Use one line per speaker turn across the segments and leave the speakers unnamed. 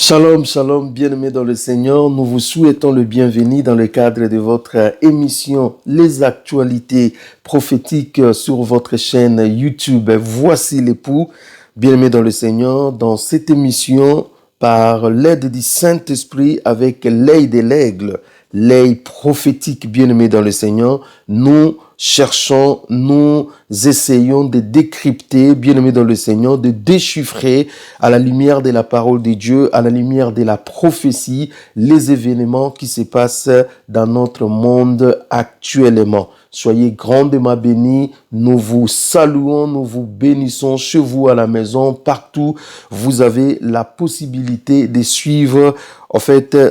Shalom, shalom, bien-aimés dans le Seigneur. Nous vous souhaitons le bienvenu dans le cadre de votre émission Les actualités prophétiques sur votre chaîne YouTube. Voici l'époux, bien-aimés dans le Seigneur. Dans cette émission, par l'aide du Saint-Esprit, avec l'œil de l'aigle, l'œil prophétique, bien-aimés dans le Seigneur, nous cherchons, nous essayons de décrypter, bien-aimés dans le Seigneur, de déchiffrer à la lumière de la parole de Dieu, à la lumière de la prophétie, les événements qui se passent dans notre monde actuellement. Soyez grandement bénis, nous vous saluons, nous vous bénissons chez vous à la maison, partout. Vous avez la possibilité de suivre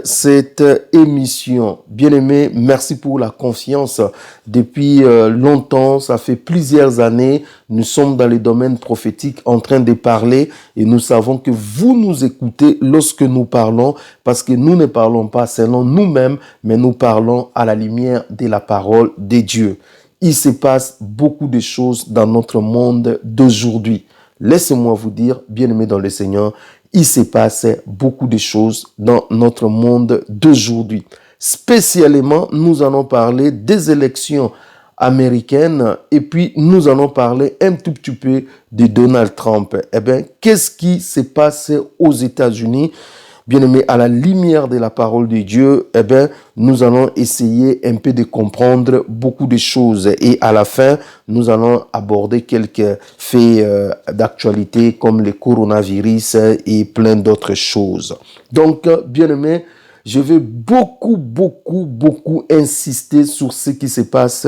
cette émission. Bien-aimés, merci pour la confiance. Depuis longtemps, ça fait plusieurs années, nous sommes dans le domaine prophétique en train de parler et nous savons que vous nous écoutez lorsque nous parlons parce que nous ne parlons pas selon nous-mêmes, mais nous parlons à la lumière de la parole de Dieu. Il se passe beaucoup de choses dans notre monde d'aujourd'hui. Laissez-moi vous dire, bien-aimés dans le Seigneur, il se passe beaucoup de choses dans notre monde d'aujourd'hui. Spécialement, nous allons parler des élections américaines et puis nous allons parler un tout petit peu de Donald Trump. Eh bien, qu'est-ce qui se passe aux États-Unis? Bien-aimés, à la lumière de la parole de Dieu, eh bien, nous allons essayer un peu de comprendre beaucoup de choses. Et à la fin, nous allons aborder quelques faits d'actualité comme le coronavirus et plein d'autres choses. Donc, bien-aimés, je vais beaucoup insister sur ce qui se passe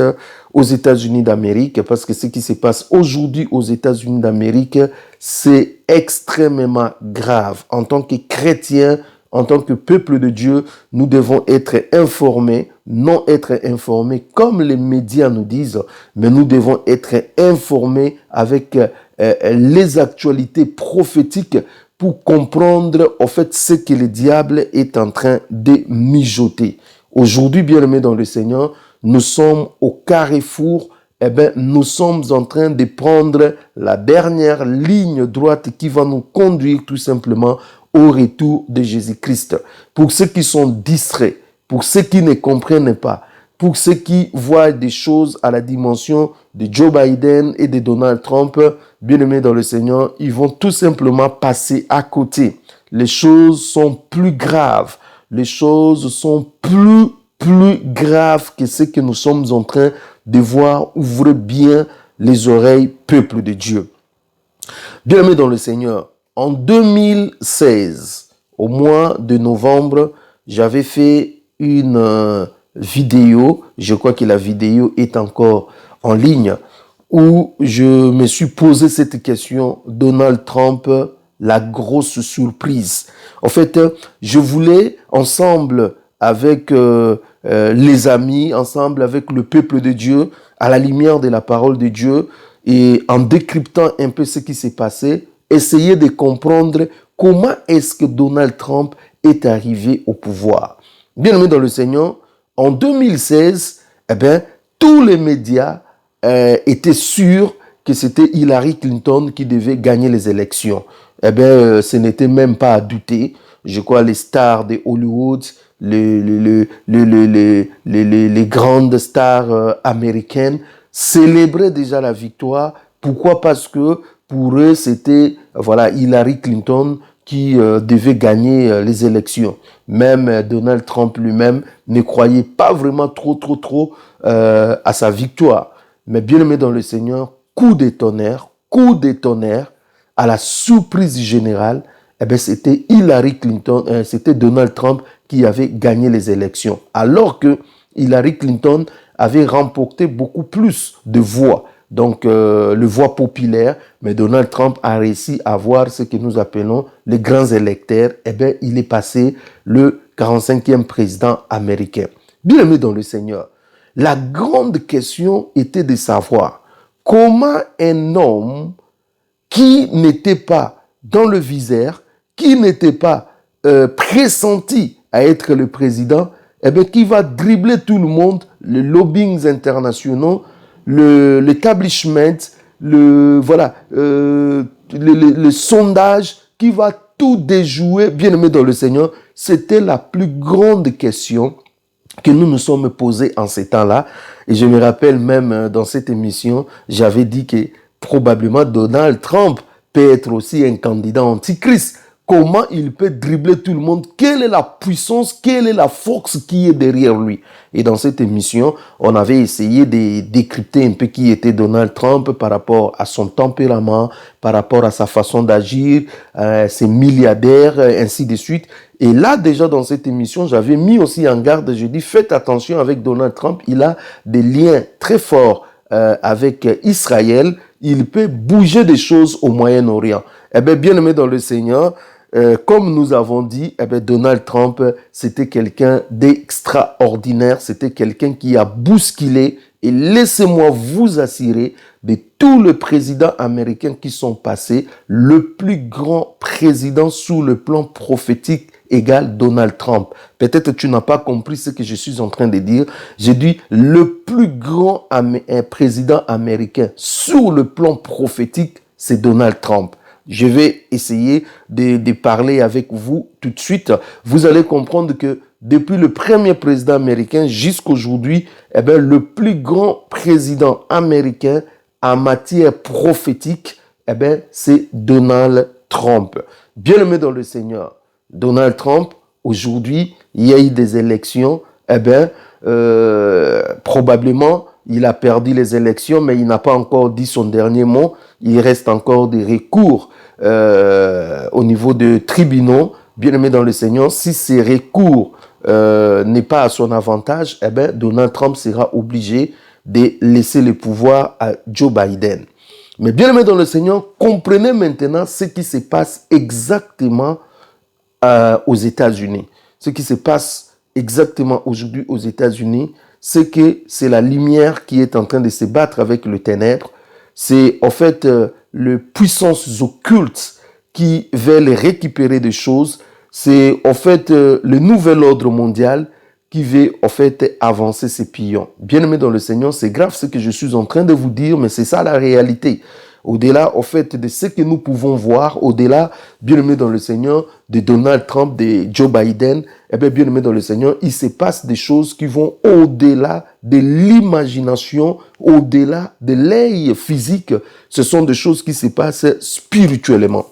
aux États-Unis d'Amérique parce que ce qui se passe aujourd'hui aux États-Unis d'Amérique, c'est extrêmement grave. En tant que chrétiens, en tant que peuple de Dieu, nous devons être informés, non être informés comme les médias nous disent, mais nous devons être informés avec les actualités prophétiques pour comprendre ce que le diable est en train de mijoter. Aujourd'hui, bien-aimés dans le Seigneur, nous sommes au carrefour. Nous sommes en train de prendre la dernière ligne droite qui va nous conduire tout simplement au retour de Jésus-Christ. Pour ceux qui sont distraits, pour ceux qui ne comprennent pas, pour ceux qui voient des choses à la dimension de Joe Biden et de Donald Trump, bien-aimés dans le Seigneur, ils vont tout simplement passer à côté. Les choses sont plus graves. Les choses sont plus graves que ce que nous sommes en train de voir. Ouvrez bien les oreilles, peuple de Dieu. Bien-aimés dans le Seigneur, en 2016, au mois de novembre, j'avais fait une vidéo, je crois que la vidéo est encore en ligne, où je me suis posé cette question, Donald Trump, la grosse surprise. En fait, je voulais, ensemble avec les amis, ensemble avec le peuple de Dieu, à la lumière de la parole de Dieu, et en décryptant un peu ce qui s'est passé, essayer de comprendre comment est-ce que Donald Trump est arrivé au pouvoir. Bien-aimés dans le Seigneur, en 2016, tous les médias étaient sûrs que c'était Hillary Clinton qui devait gagner les élections. Ce n'était même pas à douter. Je crois les stars de Hollywood, les grandes stars américaines célébraient déjà la victoire. Pourquoi? Parce que pour eux, c'était Hillary Clinton qui devait gagner les élections. Même Donald Trump lui-même ne croyait pas vraiment trop à sa victoire. Mais bien aimé dans le Seigneur, coup de tonnerre, à la surprise générale, c'était Hillary Clinton, c'était Donald Trump qui avait gagné les élections. Alors que Hillary Clinton avait remporté beaucoup plus de voix. Donc, le voix populaire, mais Donald Trump a réussi à avoir ce que nous appelons les grands électeurs. Il est passé le 45e président américain. Bien aimé dans le Seigneur, la grande question était de savoir comment un homme qui n'était pas dans le viseur, qui n'était pas pressenti à être le président, qui va dribbler tout le monde, les lobbyings internationaux, l'establishment, le sondage, qui va tout déjouer, bien-aimé dans le Seigneur? C'était la plus grande question que nous nous sommes posés en ces temps-là. Et je me rappelle même dans cette émission, j'avais dit que probablement Donald Trump peut être aussi un candidat antichrist. Comment il peut dribbler tout le monde? Quelle est la puissance? Quelle est la force qui est derrière lui? Et dans cette émission, on avait essayé de décrypter un peu qui était Donald Trump par rapport à son tempérament, par rapport à sa façon d'agir, ses milliardaires, ainsi de suite. Et là, déjà dans cette émission, j'avais mis aussi en garde, je dis, faites attention avec Donald Trump, il a des liens très forts avec Israël, il peut bouger des choses au Moyen-Orient. Eh bien, bien aimé dans le Seigneur, comme nous avons dit, Donald Trump, c'était quelqu'un d'extraordinaire, c'était quelqu'un qui a bousculé, et laissez-moi vous assurer, de tous les présidents américains qui sont passés, le plus grand président sous le plan prophétique égale Donald Trump. Peut-être tu n'as pas compris ce que je suis en train de dire. J'ai dit le plus grand président américain sur le plan prophétique, c'est Donald Trump. Je vais essayer de parler avec vous tout de suite. Vous allez comprendre que depuis le premier président américain jusqu'aujourd'hui, le plus grand président américain en matière prophétique, c'est Donald Trump. Bien aimé dans le Seigneur, Donald Trump, aujourd'hui, il y a eu des élections, probablement, il a perdu les élections, mais il n'a pas encore dit son dernier mot. Il reste encore des recours au niveau de tribunaux. Bien aimé dans le Seigneur, si ces recours n'est pas à son avantage, Donald Trump sera obligé de laisser le pouvoir à Joe Biden. Mais bien aimé dans le Seigneur, comprenez maintenant ce qui se passe exactement aux États-Unis. Ce qui se passe exactement aujourd'hui aux États-Unis, c'est que c'est la lumière qui est en train de se battre avec le ténèbre. C'est en fait les puissances occultes qui veulent récupérer des choses. C'est en fait le nouvel ordre mondial qui veut en fait avancer ses pions. Bien-aimés dans le Seigneur, c'est grave ce que je suis en train de vous dire, mais c'est ça la réalité. Au-delà, en fait, de ce que nous pouvons voir, au-delà, bien-aimé dans le Seigneur, de Donald Trump, de Joe Biden, bien-aimé dans le Seigneur, il se passe des choses qui vont au-delà de l'imagination, au-delà de l'œil physique. Ce sont des choses qui se passent spirituellement.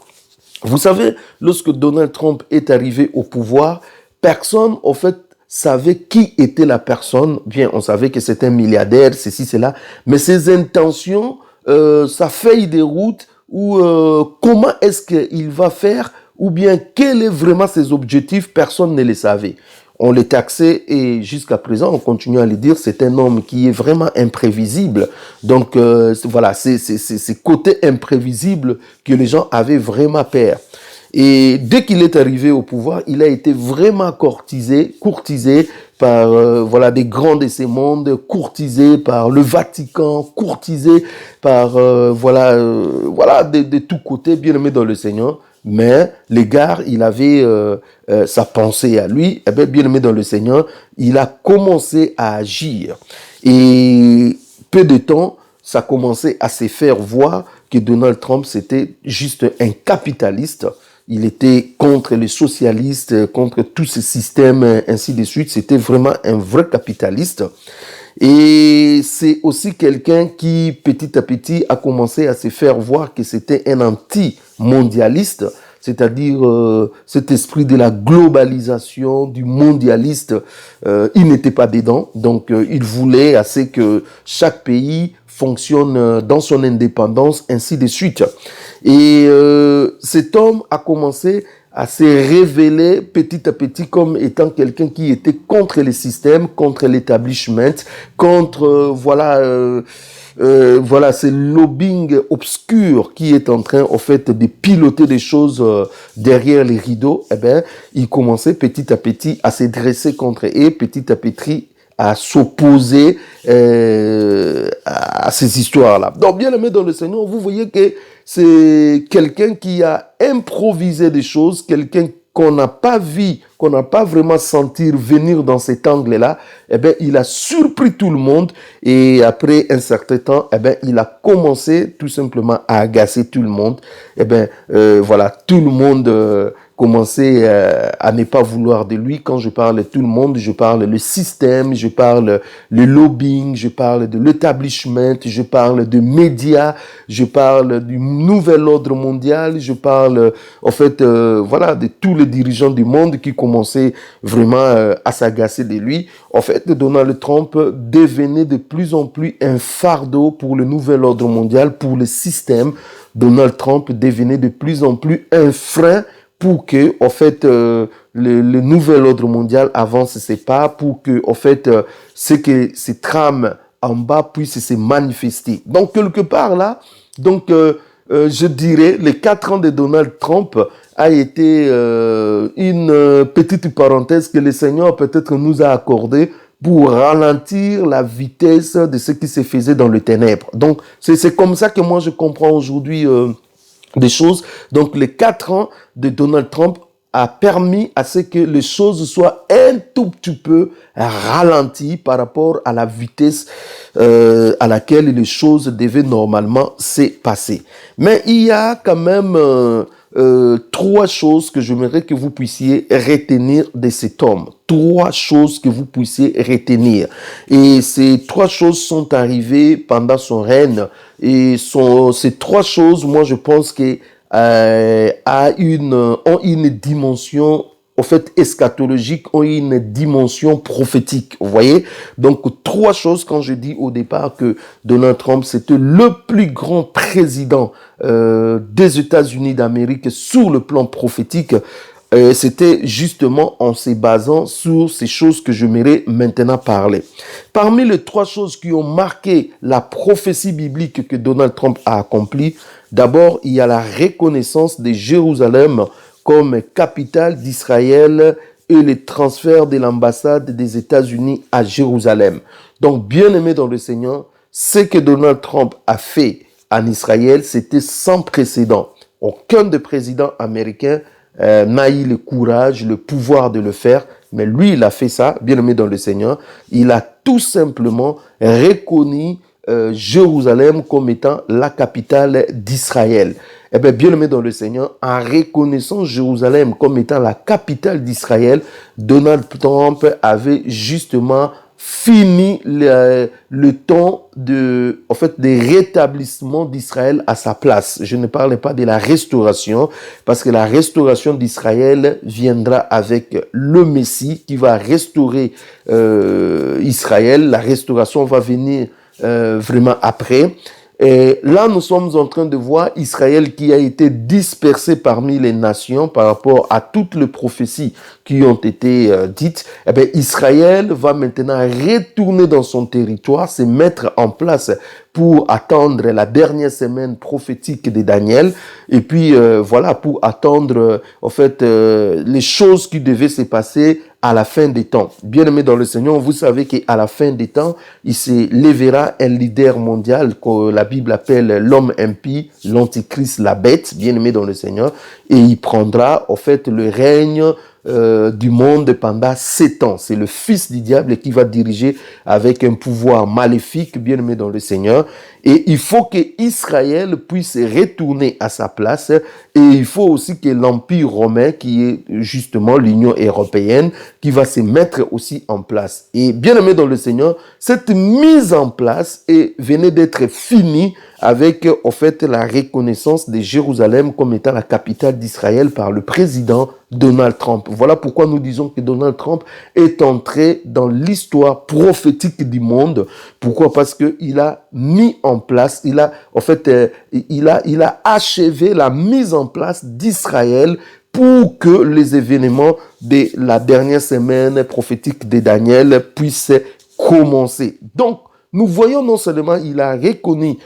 Vous savez, lorsque Donald Trump est arrivé au pouvoir, personne, en fait, savait qui était la personne. Bien, on savait que c'était un milliardaire, ceci, cela, mais ses intentions, sa feuille de route, ou comment est-ce qu'il va faire, ou bien quels est vraiment ses objectifs, personne ne le savait. On les taxait et jusqu'à présent, on continue à le dire, c'est un homme qui est vraiment imprévisible. Donc voilà, c'est côté imprévisible que les gens avaient vraiment peur. Et dès qu'il est arrivé au pouvoir, il a été vraiment courtisé par voilà des grands de ces mondes, courtisé par le Vatican, courtisé par voilà de tous côtés, bien aimé dans le Seigneur. Mais l'égard, il avait sa pensée à lui, bien aimé dans le Seigneur, il a commencé à agir. Et peu de temps, ça a commencé à se faire voir que Donald Trump, c'était juste un capitaliste. Il était contre les socialistes, contre tous ces systèmes, ainsi de suite. C'était vraiment un vrai capitaliste. Et c'est aussi quelqu'un qui, petit à petit, a commencé à se faire voir que c'était un anti-mondialiste, c'est-à-dire cet esprit de la globalisation, du mondialiste, il n'était pas dedans. Donc, il voulait assez que chaque pays fonctionne dans son indépendance, ainsi de suite. Et cet homme a commencé à se révéler petit à petit comme étant quelqu'un qui était contre les systèmes, contre l'établissement, contre voilà, c'est le lobbying obscur qui est en train, en fait, de piloter des choses derrière les rideaux. Il commençait petit à petit à se dresser contre eux, petit à petit à s'opposer à ces histoires-là. Donc, bien aimé dans le Seigneur, vous voyez que c'est quelqu'un qui a improvisé des choses, quelqu'un qu'on n'a pas vu, qu'on n'a pas vraiment senti venir dans cet angle-là, eh bien, il a surpris tout le monde et après un certain temps, eh bien, il a commencé tout simplement à agacer tout le monde. Eh bien, voilà, tout le monde commençait à ne pas vouloir de lui. Quand je parle de tout le monde, je parle le système, je parle le lobbying, je parle de l'établissement, je parle de médias, je parle du nouvel ordre mondial, je parle en fait voilà, de tous les dirigeants du monde qui commençaient vraiment à s'agacer de lui. En fait, Donald Trump devenait de plus en plus un fardeau pour le nouvel ordre mondial, pour le système. Donald Trump devenait de plus en plus un frein pour que, en fait, le nouvel ordre mondial avance ses pas, pour que, en fait, ces trames en bas puissent se manifester. Donc, quelque part là, donc, je dirais, les 4 ans de Donald Trump a été une petite parenthèse que le Seigneur peut-être nous a accordée pour ralentir la vitesse de ce qui se faisait dans le ténèbre. Donc, c'est comme ça que moi je comprends aujourd'hui des choses. Donc, les 4 ans de Donald Trump a permis à ce que les choses soient un tout petit peu ralenties par rapport à la vitesse à laquelle les choses devaient normalement se passer. Mais il y a quand même 3 choses que j'aimerais que vous puissiez retenir de cet homme. 3 choses que vous puissiez retenir. Et ces 3 choses sont arrivées pendant son règne. Et ces 3 choses, moi, je pense que ont une dimension en fait eschatologique, ont une dimension prophétique. Vous voyez? Donc 3 choses quand je dis au départ que Donald Trump c'était le plus grand président des États-Unis d'Amérique sur le plan prophétique. C'était justement en se basant sur ces choses que j'aimerais maintenant parler. Parmi les 3 choses qui ont marqué la prophétie biblique que Donald Trump a accomplie, d'abord, il y a la reconnaissance de Jérusalem comme capitale d'Israël et le transfert de l'ambassade des États-Unis à Jérusalem. Donc, bien aimé dans le Seigneur, ce que Donald Trump a fait en Israël, c'était sans précédent. Aucun des présidents américains n'a eu le courage, le pouvoir de le faire, mais lui, il a fait ça, bien aimé dans le Seigneur. Il a tout simplement reconnu Jérusalem comme étant la capitale d'Israël. Eh bien, bien aimé dans le Seigneur, en reconnaissant Jérusalem comme étant la capitale d'Israël, Donald Trump avait justement fini le temps de rétablissement d'Israël à sa place. Je ne parle pas de la restauration, parce que la restauration d'Israël viendra avec le Messie qui va restaurer Israël. La restauration va venir vraiment après. Et là, nous sommes en train de voir Israël qui a été dispersé parmi les nations par rapport à toutes les prophéties qui ont été dites. Eh bien, Israël va maintenant retourner dans son territoire, se mettre en place pour attendre la dernière semaine prophétique de Daniel. Et puis, voilà, pour attendre, les choses qui devaient se passer à la fin des temps. Bien-aimés dans le Seigneur, vous savez qu'à la fin des temps, il se lèvera un leader mondial que la Bible appelle l'homme impie, l'antichrist, la bête, bien-aimé dans le Seigneur, et il prendra, le règne du monde pendant 7 ans. C'est le fils du diable qui va diriger avec un pouvoir maléfique, bien-aimé dans le Seigneur. Et il faut que Israël puisse retourner à sa place. Et il faut aussi que l'Empire romain, qui est justement l'Union européenne, qui va se mettre aussi en place. Et bien-aimé dans le Seigneur, cette mise en place venait d'être finie avec, la reconnaissance de Jérusalem comme étant la capitale d'Israël par le président Donald Trump. Voilà pourquoi nous disons que Donald Trump est entré dans l'histoire prophétique du monde. Pourquoi? Parce que il a mis en place, il a achevé la mise en place d'Israël pour que les événements de la dernière semaine prophétique de Daniel puissent commencer. Donc, nous voyons non seulement il a reconnu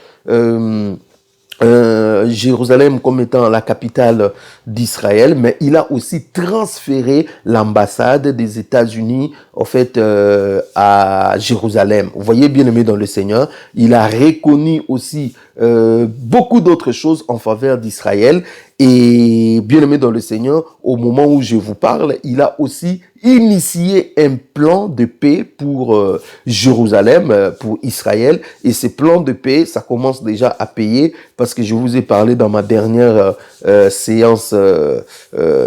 Jérusalem comme étant la capitale d'Israël, mais il a aussi transféré l'ambassade des États-Unis en fait à Jérusalem. Vous voyez, bien aimé dans le Seigneur, il a reconnu aussi beaucoup d'autres choses en faveur d'Israël. Et bien aimé dans le Seigneur, au moment où je vous parle, il a aussi initié un plan de paix pour Jérusalem, pour Israël. Et ce plan de paix, ça commence déjà à payer parce que je vous ai parlé dans ma dernière séance,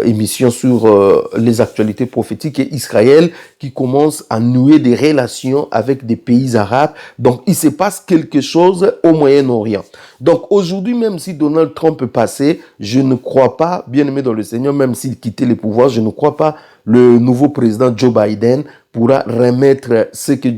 émission sur les actualités prophétiques et Israël qui commence à nouer des relations avec des pays arabes. Donc, il se passe quelque chose au Moyen-Orient. Donc, aujourd'hui, même si Donald Trump est passé, je ne crois pas, bien aimé dans le Seigneur, même s'il quittait le pouvoir, je ne crois pas le nouveau président Joe Biden pourra remettre ce que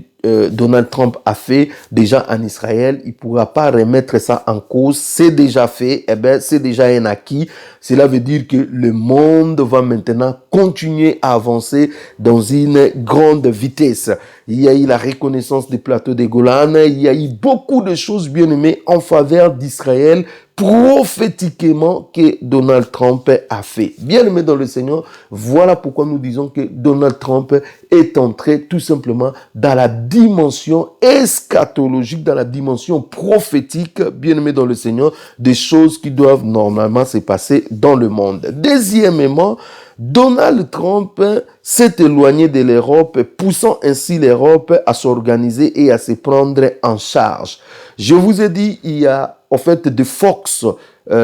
Donald Trump a fait déjà en Israël. Il ne pourra pas remettre ça en cause. C'est déjà fait. Eh bien, c'est déjà un acquis. Cela veut dire que le monde va maintenant continuer à avancer dans une grande vitesse. Il y a eu la reconnaissance des plateaux des Golan. Il y a eu beaucoup de choses bien aimées en faveur d'Israël prophétiquement que Donald Trump a fait. Bien aimé dans le Seigneur, voilà pourquoi nous disons que Donald Trump est entré tout simplement dans la dimension eschatologique, dans la dimension prophétique, bien aimé dans le Seigneur, des choses qui doivent normalement se passer dans le monde. Deuxièmement, Donald Trump s'est éloigné de l'Europe, poussant ainsi l'Europe à s'organiser et à se prendre en charge. Je vous ai dit, il y a en fait des forces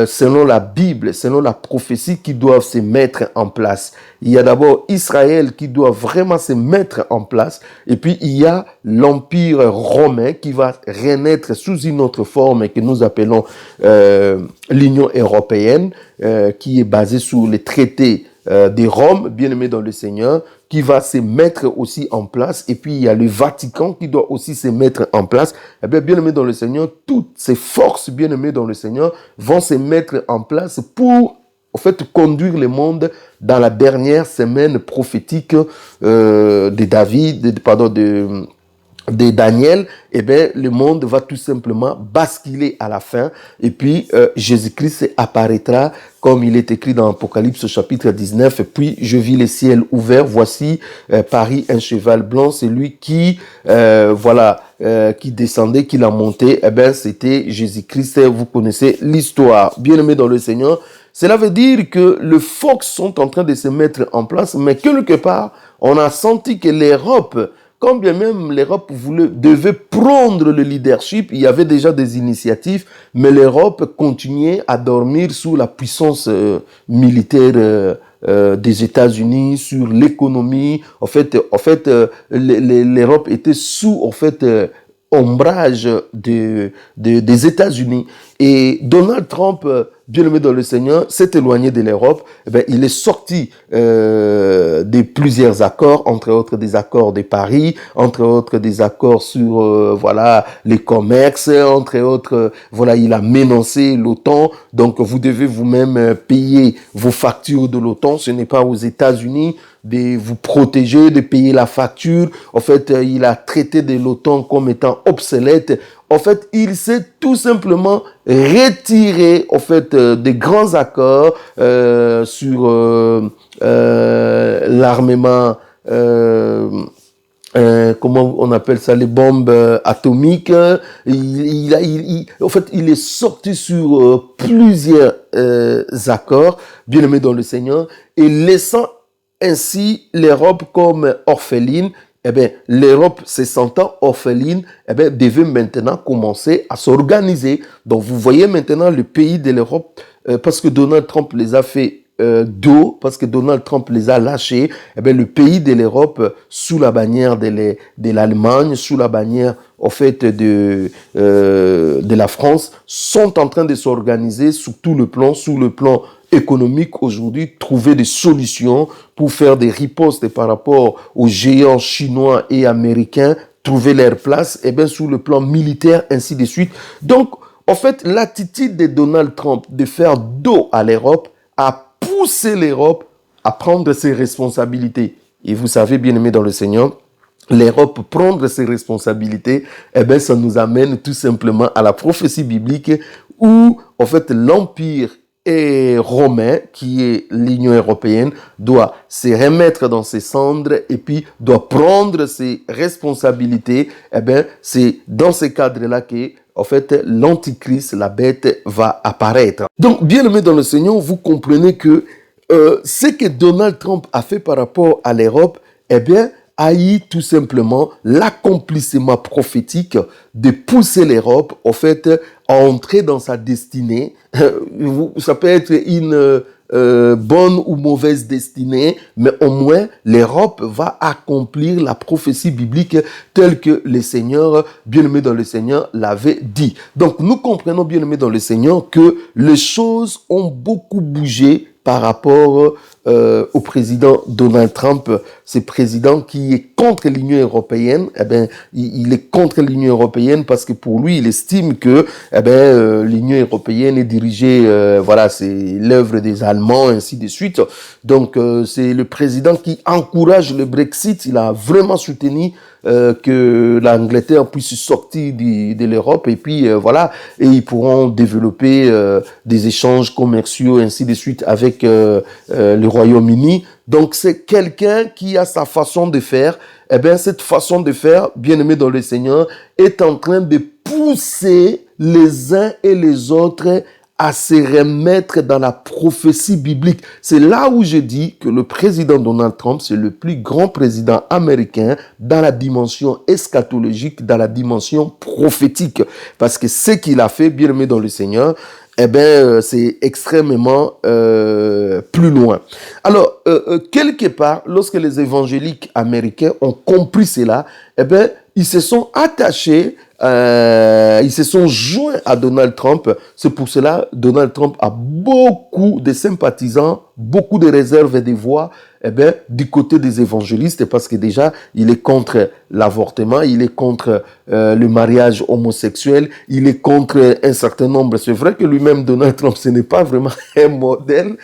selon la Bible, selon la prophétie qui doivent se mettre en place. Il y a d'abord Israël qui doit vraiment se mettre en place et puis il y a l'Empire romain qui va renaître sous une autre forme que nous appelons l'Union européenne qui est basée sur les traités de Rome, bien aimé dans le Seigneur, qui va se mettre aussi en place. Et puis, il y a le Vatican qui doit aussi se mettre en place. Eh bien, bien aimé dans le Seigneur, toutes ces forces, bien aimées dans le Seigneur, vont se mettre en place pour, en fait, conduire le monde dans la dernière semaine prophétique de Daniel, eh bien, le monde va tout simplement basculer à la fin. Et puis, Jésus-Christ apparaîtra, comme il est écrit dans Apocalypse chapitre 19. Et puis, je vis les ciels ouverts. Voici, Paris, un cheval blanc. C'est lui qui, qui descendait, qui l'a monté. Eh bien, c'était Jésus-Christ. Vous connaissez l'histoire. Bien aimé dans le Seigneur. Cela veut dire que les forces sont en train de se mettre en place, mais quelque part, on a senti que l'Europe, quand bien même l'Europe devait prendre le leadership, il y avait déjà des initiatives, mais l'Europe continuait à dormir sous la puissance militaire des États-Unis, sur l'économie. En fait, l'Europe était sous ombrage des États-Unis. Et Donald Trump, bien aimé dans le Seigneur, s'est éloigné de l'Europe. Eh bien, il est sorti de plusieurs accords, entre autres des accords de Paris, entre autres des accords sur les commerces, entre autres, il a menacé l'OTAN. Donc, vous devez vous-même payer vos factures de l'OTAN. Ce n'est pas aux États-Unis de vous protéger, de payer la facture. En fait, il a traité de l'OTAN comme étant obsolète. En fait, il s'est tout simplement retiré, des grands accords sur l'armement, comment on appelle ça, les bombes atomiques. Il est sorti sur plusieurs accords, bien aimés dans le Seigneur, et laissant ainsi l'Europe comme orpheline. Eh bien, l'Europe, se sentant orpheline, devait maintenant commencer à s'organiser. Donc, vous voyez maintenant le pays de l'Europe, parce que Donald Trump les a fait dos, parce que Donald Trump les a lâchés, le pays de l'Europe, sous la bannière de l'Allemagne, sous la bannière, de la France, sont en train de s'organiser sous le plan économique aujourd'hui, trouver des solutions pour faire des ripostes par rapport aux géants chinois et américains, trouver leur place, sous le plan militaire, ainsi de suite. Donc, l'attitude de Donald Trump de faire dos à l'Europe a poussé l'Europe à prendre ses responsabilités. Et vous savez, bien aimé dans le Seigneur, l'Europe prendre ses responsabilités, eh bien, ça nous amène tout simplement à la prophétie biblique où, en fait, l'Empire romain, qui est l'Union européenne, doit se remettre dans ses cendres et puis doit prendre ses responsabilités. Eh bien, c'est dans ce cadre-là que, en fait, l'Antichrist, la bête, va apparaître. Donc, bien aimé dans le Seigneur, vous comprenez que ce que Donald Trump a fait par rapport à l'Europe, eh bien, a eu tout simplement l'accomplissement prophétique de pousser l'Europe, en fait, à entrer dans sa destinée. Ça peut être une bonne ou mauvaise destinée, mais au moins l'Europe va accomplir la prophétie biblique telle que le Seigneur, bien-aimé dans le Seigneur, l'avait dit. Donc nous comprenons, bien-aimé dans le Seigneur, que les choses ont beaucoup bougé par rapport au président Donald Trump, ce président qui est contre l'Union européenne. Eh bien, il est contre l'Union européenne parce que pour lui, il estime que l'Union européenne est dirigée, voilà, c'est l'œuvre des Allemands, ainsi de suite. Donc, c'est le président qui encourage le Brexit. Il a vraiment soutenu que l'Angleterre puisse sortir de l'Europe et puis voilà, et ils pourront développer des échanges commerciaux ainsi de suite avec le Royaume-Uni. Donc c'est quelqu'un qui a sa façon de faire. Eh bien cette façon de faire, bien aimé dans le Seigneur, est en train de pousser les uns et les autres à se remettre dans la prophétie biblique. C'est là où je dis que le président Donald Trump, c'est le plus grand président américain dans la dimension eschatologique, dans la dimension prophétique. Parce que ce qu'il a fait, bien aimé dans le Seigneur, eh bien, c'est extrêmement plus loin. Alors, quelque part, lorsque les évangéliques américains ont compris cela, eh bien, ils se sont attachés, ils se sont joints à Donald Trump. C'est pour cela que Donald Trump a beaucoup de sympathisants, beaucoup de réserves et de voix, eh bien, du côté des évangélistes, parce que déjà, il est contre l'avortement, il est contre le mariage homosexuel, il est contre un certain nombre. C'est vrai que lui-même, Donald Trump, ce n'est pas vraiment un modèle.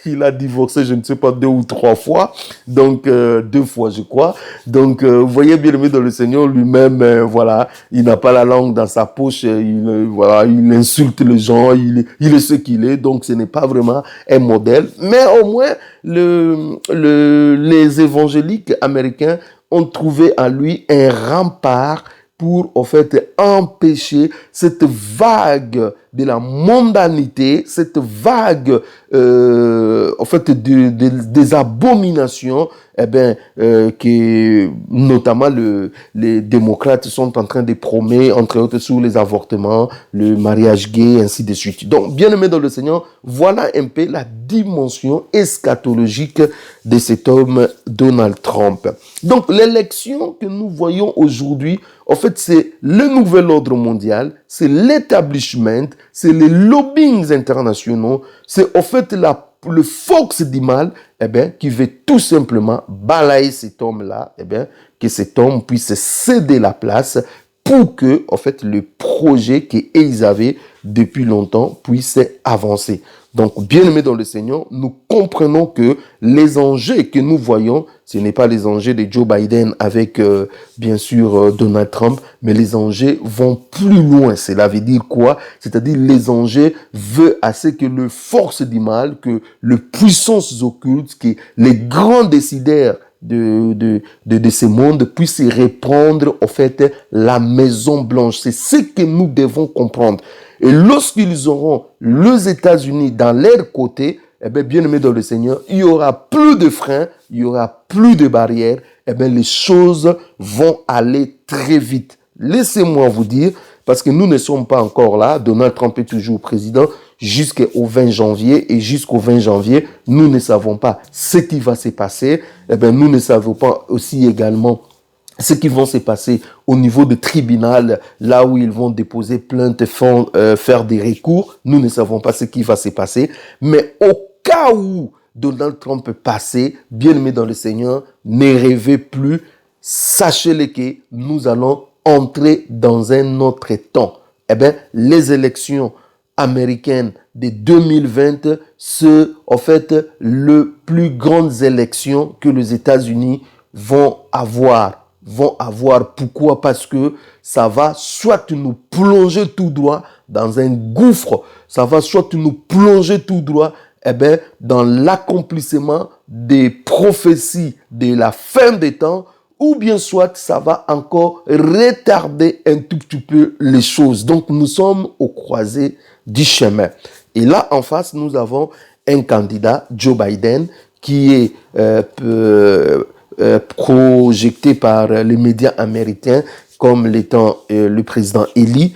Il a divorcé, je ne sais pas, 2 ou 3 fois, donc 2 fois, je crois. Donc, vous voyez bien aimé dans le Seigneur, lui-même, voilà, il n'a pas la langue dans sa poche, voilà, il insulte les gens, il est ce qu'il est, donc ce n'est pas vraiment un modèle. Mais au moins, les évangéliques américains ont trouvé en lui un rempart pour, en fait, empêcher cette vague de la mondanité, cette vague, en fait, des abominations, eh bien, que notamment les démocrates sont en train de promouvoir, entre autres, sur les avortements, le mariage gay, ainsi de suite. Donc, bien aimé dans le Seigneur, voilà un peu la dimension eschatologique de cet homme Donald Trump. Donc, l'élection que nous voyons aujourd'hui, en fait, c'est le nouvel ordre mondial, c'est l'établissement, c'est les lobbyings internationaux, c'est en fait le force du mal, eh bien, qui veut tout simplement balayer cet homme-là, eh bien, que cet homme puisse céder la place pour que, en fait, le projet qu'ils avaient depuis longtemps puisse avancer. Donc, bien aimés dans le Seigneur, nous comprenons que les enjeux que nous voyons, ce n'est pas les enjeux de Joe Biden avec, bien sûr, Donald Trump, mais les enjeux vont plus loin. Cela veut dire quoi? C'est-à-dire les enjeux veulent à ce que le force du mal, que les puissances occultes, que les grands décideurs de ce monde puissent reprendre, en fait, la Maison Blanche. C'est ce que nous devons comprendre. Et lorsqu'ils auront les États-Unis dans leur côté, eh bien, bien-aimés dans le Seigneur, il y aura plus de freins, il y aura plus de barrières, eh bien, les choses vont aller très vite. Laissez-moi vous dire, parce que nous ne sommes pas encore là, Donald Trump est toujours président jusqu'au 20 janvier, et jusqu'au 20 janvier, nous ne savons pas ce qui va se passer, eh bien, nous ne savons pas aussi également ce qui va se passer au niveau du tribunal, là où ils vont déposer plainte, faire des recours. Nous ne savons pas ce qui va se passer. Mais au cas où Donald Trump passait, bien aimé dans le Seigneur, ne rêvez plus. Sachez-le que nous allons entrer dans un autre temps. Eh bien, les élections américaines de 2020, c'est en fait les plus grandes élections que les États-Unis vont avoir vont avoir. Pourquoi? Parce que ça va soit nous plonger tout droit dans un gouffre, ça va soit nous plonger tout droit dans l'accomplissement des prophéties de la fin des temps, ou bien soit ça va encore retarder un tout petit peu les choses. Donc nous sommes au croisé du chemin. Et là en face, nous avons un candidat, Joe Biden, qui est projeté par les médias américains comme l'étant le président élu.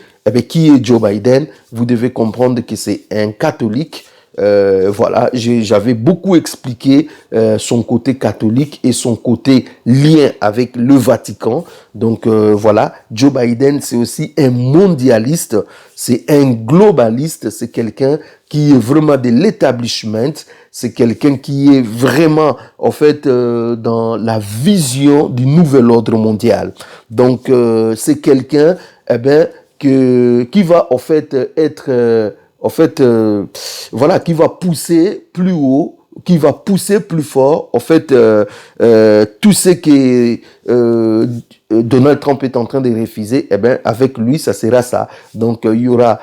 Qui est Joe Biden? Vous devez comprendre que c'est un catholique. Voilà, j'avais beaucoup expliqué son côté catholique et son côté lien avec le Vatican. Donc voilà, Joe Biden, c'est aussi un mondialiste, c'est un globaliste, c'est quelqu'un qui est vraiment de l'établissement, c'est quelqu'un qui est vraiment, en fait, dans la vision du nouvel ordre mondial. Donc c'est quelqu'un, qui va en fait être voilà, qui va pousser plus haut, qui va pousser plus fort, en fait, tout ce que Donald Trump est en train de refuser, avec lui, ça sera ça. Donc, il y aura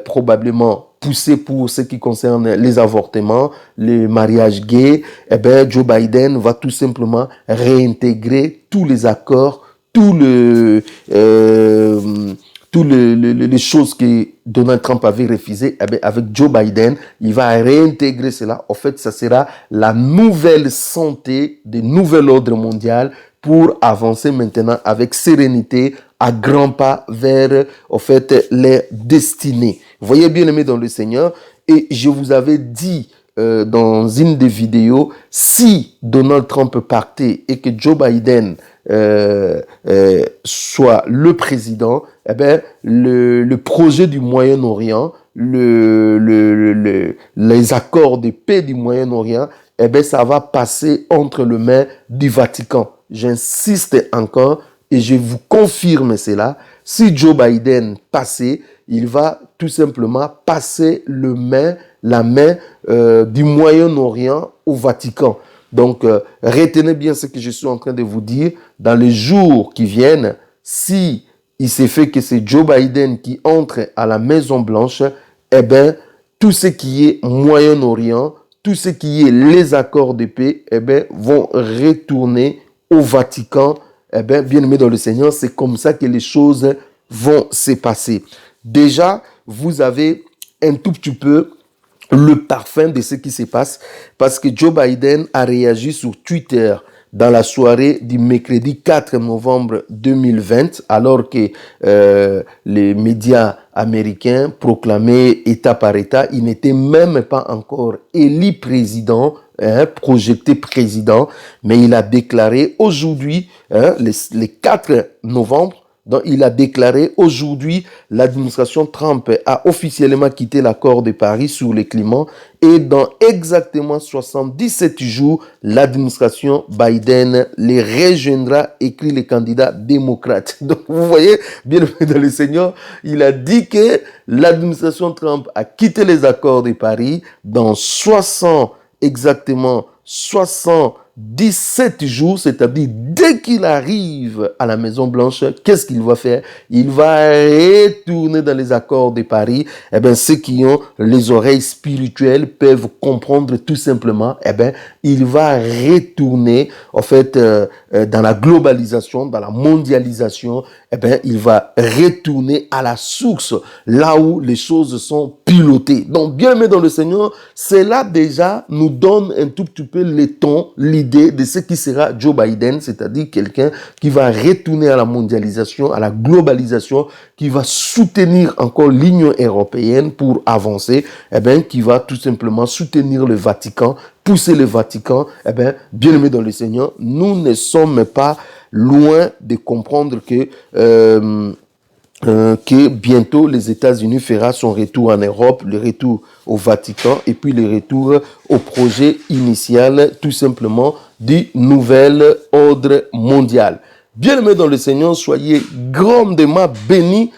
probablement poussé pour ce qui concerne les avortements, les mariages gays. Joe Biden va tout simplement réintégrer tous les accords, les choses que Donald Trump avait refusées, avec Joe Biden, il va réintégrer cela. En fait, ça sera la nouvelle santé du nouvel ordre mondial pour avancer maintenant avec sérénité, à grands pas vers, en fait, les destinées. Vous voyez, bien aimé dans le Seigneur, et je vous avais dit dans une des vidéos, si Donald Trump partait et que Joe Biden soit le président, le projet du Moyen-Orient, les accords de paix du Moyen-Orient, ça va passer entre les mains du Vatican. J'insiste encore et je vous confirme cela. Si Joe Biden passait, il va tout simplement passer la main du Moyen-Orient au Vatican. Donc, retenez bien ce que je suis en train de vous dire. Dans les jours qui viennent, si il s'est fait que c'est Joe Biden qui entre à la Maison-Blanche, tout ce qui est Moyen-Orient, tout ce qui est les accords de paix, vont retourner au Vatican. Bien aimé dans le Seigneur, c'est comme ça que les choses vont se passer. Déjà, vous avez un tout petit peu le parfum de ce qui se passe parce que Joe Biden a réagi sur Twitter dans la soirée du mercredi 4 novembre 2020, alors que les médias américains proclamaient État par État, il n'était même pas encore élu président, projeté président, mais il a déclaré aujourd'hui, le 4 novembre, donc, il a déclaré aujourd'hui, l'administration Trump a officiellement quitté l'accord de Paris sur le climat et dans exactement 77 jours, l'administration Biden les rejoindra, écrit le candidat démocrate. Donc, vous voyez, bien dans le Seigneur, il a dit que l'administration Trump a quitté les accords de Paris dans 17 jours, c'est-à-dire dès qu'il arrive à la Maison-Blanche, qu'est-ce qu'il va faire? Il va retourner dans les accords de Paris. Ceux qui ont les oreilles spirituelles peuvent comprendre tout simplement. Il va retourner, en fait, dans la globalisation, dans la mondialisation. Il va retourner à la source, là où les choses sont pilotées. Donc, bien aimé dans le Seigneur, cela déjà nous donne un tout petit peu le ton, l'idée de ce qui sera Joe Biden, c'est-à-dire quelqu'un qui va retourner à la mondialisation, à la globalisation, qui va soutenir encore l'Union européenne pour avancer, qui va tout simplement soutenir le Vatican, pousser le Vatican. Bien aimé dans le Seigneur, nous ne sommes pas loin de comprendre que bientôt les États-Unis fera son retour en Europe, le retour au Vatican et puis le retour au projet initial tout simplement du nouvel ordre mondial. Bien-aimés dans le Seigneur, soyez grandement bénis.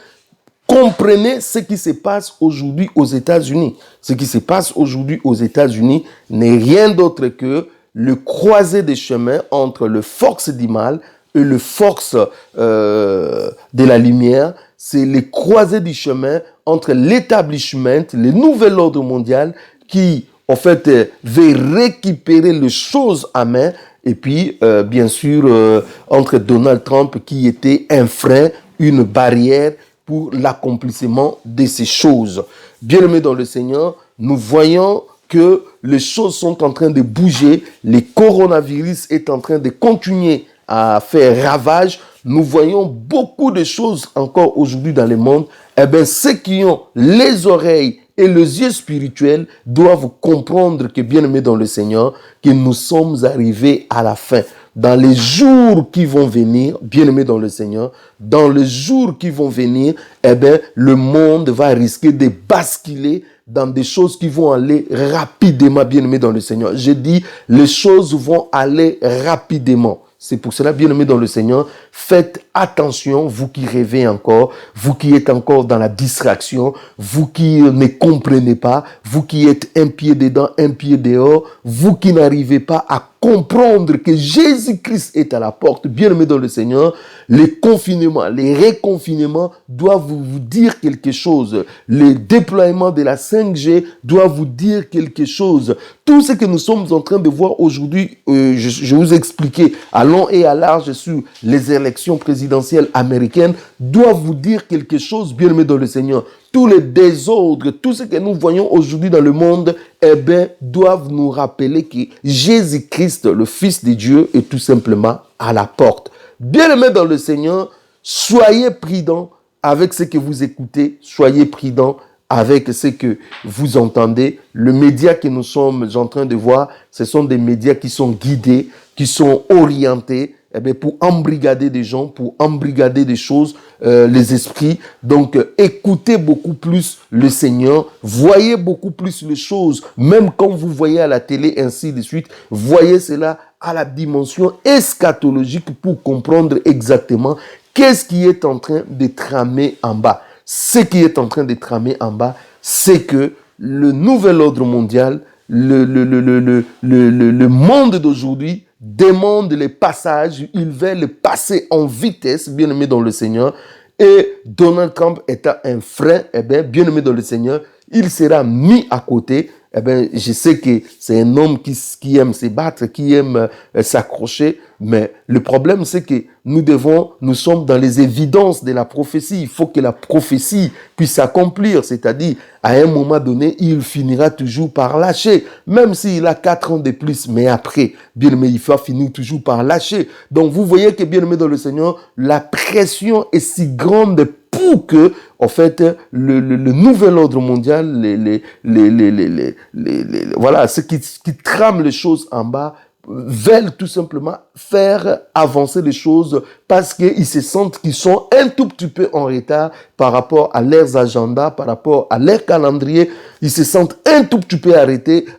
Comprenez ce qui se passe aujourd'hui aux États-Unis. Ce qui se passe aujourd'hui aux États-Unis n'est rien d'autre que le croisé des chemins entre le force du mal, et les forces de la lumière, c'est les croisées du chemin entre l'établissement, le nouvel ordre mondial qui, en fait, veut récupérer les choses à main et puis, bien sûr, entre Donald Trump qui était un frein, une barrière pour l'accomplissement de ces choses. Bien-aimés dans le Seigneur, nous voyons que les choses sont en train de bouger, le coronavirus est en train de continuer à faire ravage. Nous voyons beaucoup de choses encore aujourd'hui dans le monde. Eh bien, ceux qui ont les oreilles et les yeux spirituels doivent comprendre que, bien-aimés dans le Seigneur, que nous sommes arrivés à la fin. Dans les jours qui vont venir, bien-aimés dans le Seigneur, dans les jours qui vont venir, eh bien, le monde va risquer de basculer dans des choses qui vont aller rapidement, bien-aimés dans le Seigneur. Je dis, les choses vont aller rapidement. C'est pour cela, bien-aimés dans le Seigneur, faites attention, vous qui rêvez encore, vous qui êtes encore dans la distraction, vous qui ne comprenez pas, vous qui êtes un pied dedans, un pied dehors, vous qui n'arrivez pas à comprendre que Jésus-Christ est à la porte, bien-aimés dans le Seigneur, les confinements, les reconfinements doivent vous dire quelque chose. Le déploiement de la 5G doit vous dire quelque chose. Tout ce que nous sommes en train de voir aujourd'hui, je vous ai expliqué à long et à large sur les élections présidentielles américaines, doit vous dire quelque chose, bien-aimés dans le Seigneur. Tous les désordres, tout ce que nous voyons aujourd'hui dans le monde, eh bien, doivent nous rappeler que Jésus-Christ, le Fils de Dieu, est tout simplement à la porte. Bien-aimés dans le Seigneur, soyez prudents avec ce que vous écoutez, soyez prudents avec ce que vous entendez. Les médias que nous sommes en train de voir, ce sont des médias qui sont guidés, qui sont orientés, eh bien, pour embrigader des gens, pour embrigader des choses, les esprits. Donc, écoutez beaucoup plus le Seigneur, voyez beaucoup plus les choses, même quand vous voyez à la télé, ainsi de suite, voyez cela à la dimension eschatologique pour comprendre exactement qu'est-ce qui est en train de tramer en bas. Ce qui est en train de tramer en bas, c'est que le nouvel ordre mondial, le monde d'aujourd'hui demande les passages, ils veulent passer en vitesse, bien-aimés dans le Seigneur. Et Donald Trump étant un frein, eh bien, bien-aimé dans le Seigneur, il sera mis à côté. Eh bien, je sais que c'est un homme qui aime se battre, qui aime s'accrocher, mais le problème, c'est que nous sommes dans les évidences de la prophétie. Il faut que la prophétie puisse s'accomplir, c'est-à-dire, à un moment donné, il finira toujours par lâcher, même s'il a 4 ans de plus, mais après, bien aimé, il va finir toujours par lâcher. Donc, vous voyez que, bien aimé dans le Seigneur, la pression est si grande pour que, en fait, le nouvel ordre mondial, voilà, ceux qui trament les choses en bas, veulent tout simplement faire avancer les choses parce qu'ils se sentent qu'ils sont un tout petit peu en retard par rapport à leurs agendas, par rapport à leur calendrier. Ils se sentent un tout petit peu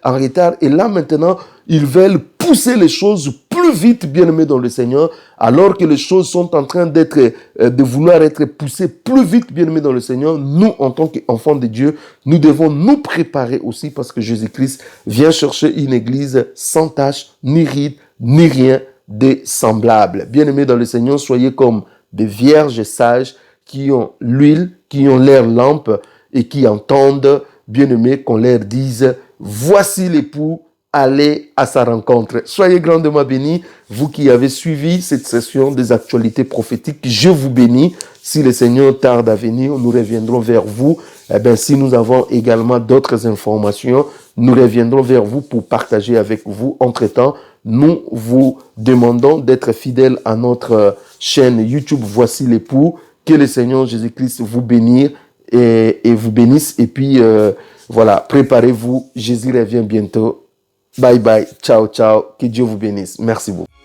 en retard et là maintenant, ils veulent pousser les choses plus vite, bien-aimés dans le Seigneur, alors que les choses sont en train de vouloir être poussées plus vite, bien-aimés dans le Seigneur. Nous, en tant qu'enfants de Dieu, nous devons nous préparer aussi parce que Jésus-Christ vient chercher une église sans tache, ni ride, ni rien de semblable. Bien-aimés dans le Seigneur, soyez comme des vierges sages qui ont l'huile, qui ont leur lampe et qui entendent, bien-aimés, qu'on leur dise, voici l'époux, allez à sa rencontre. Soyez grandement bénis, vous qui avez suivi cette session des actualités prophétiques. Je vous bénis. Si le Seigneur tarde à venir, nous reviendrons vers vous. Eh bien, si nous avons également d'autres informations, nous reviendrons vers vous pour partager avec vous. Entre-temps, nous vous demandons d'être fidèles à notre chaîne YouTube Voici l'époux. Que le Seigneur Jésus-Christ vous bénisse et vous bénisse. Et puis, voilà, préparez-vous. Jésus revient bientôt. Bye bye, ciao, ciao, que Dieu vous bénisse. Merci beaucoup.